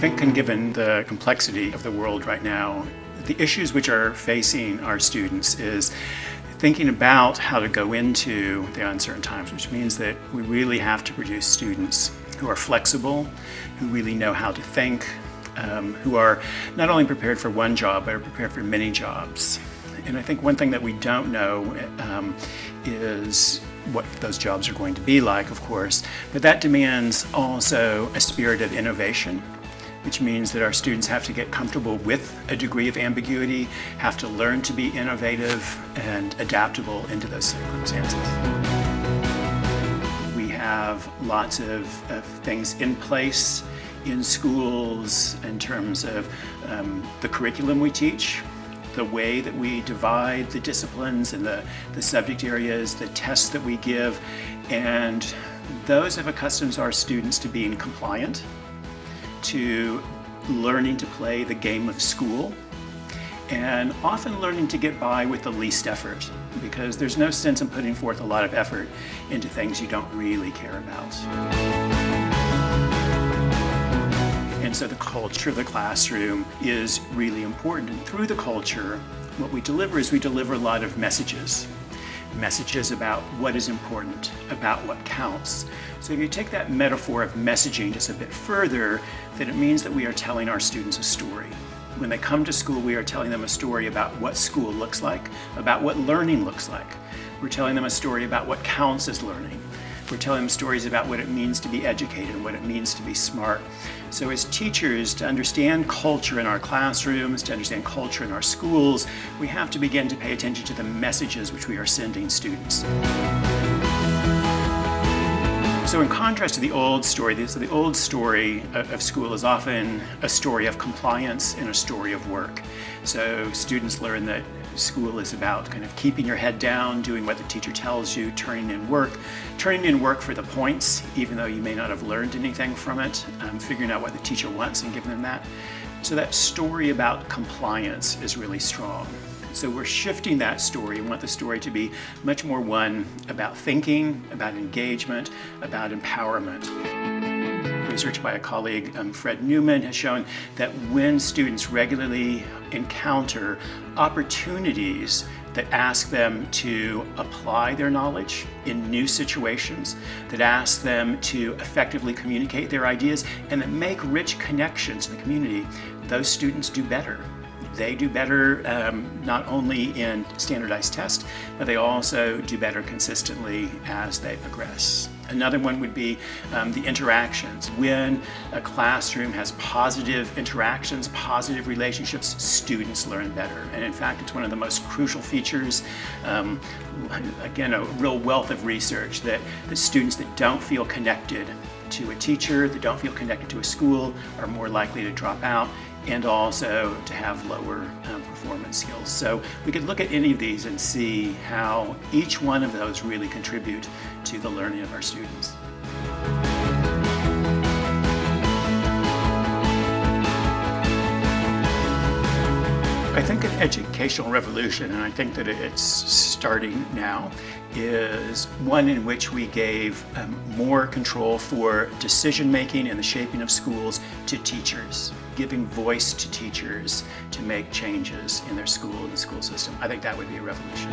think, given the complexity of the world right now, the issues which are facing our students is thinking about how to go into the uncertain times, which means that we really have to produce students who are flexible, who really know how to think, who are not only prepared for one job, but are prepared for many jobs. And I think one thing that we don't know is what those jobs are going to be like, of course, but that demands also a spirit of innovation, which means that our students have to get comfortable with a degree of ambiguity, have to learn to be innovative and adaptable into those circumstances. We have lots of things in place in schools in terms of the curriculum we teach, the way that we divide the disciplines and the subject areas, the tests that we give, and those have accustomed our students to being compliant, to learning to play the game of school, and often learning to get by with the least effort, because there's no sense in putting forth a lot of effort into things you don't really care about. And so the culture of the classroom is really important. And through the culture, what we deliver is we deliver a lot of messages. Messages about what is important, about what counts. So if you take that metaphor of messaging just a bit further, then it means that we are telling our students a story. When they come to school, we are telling them a story about what school looks like, about what learning looks like. We're telling them a story about what counts as learning. We're telling them stories about what it means to be educated, what it means to be smart. So as teachers, to understand culture in our classrooms, to understand culture in our schools, we have to begin to pay attention to the messages which we are sending students. So in contrast to the old story, the old story of school is often a story of compliance and a story of work. So students learn that school is about kind of keeping your head down, doing what the teacher tells you, turning in work for the points, even though you may not have learned anything from it, figuring out what the teacher wants and giving them that. So that story about compliance is really strong. So we're shifting that story. We want the story to be much more one about thinking, about engagement, about empowerment. Research by a colleague, Fred Newman, has shown that when students regularly encounter opportunities that ask them to apply their knowledge in new situations, that ask them to effectively communicate their ideas, and that make rich connections in the community, those students do better. They do better not only in standardized tests, but they also do better consistently as they progress. Another one would be the interactions. When a classroom has positive interactions, positive relationships, students learn better. And in fact, it's one of the most crucial features, again, a real wealth of research, that the students that don't feel connected to a teacher, that don't feel connected to a school, are more likely to drop out and also to have lower performance skills. So we could look at any of these and see how each one of those really contribute to the learning of our students. I think an educational revolution, and I think that it's starting now, is one in which we gave more control for decision-making and the shaping of schools to teachers, giving voice to teachers to make changes in their school and the school system. I think that would be a revolution.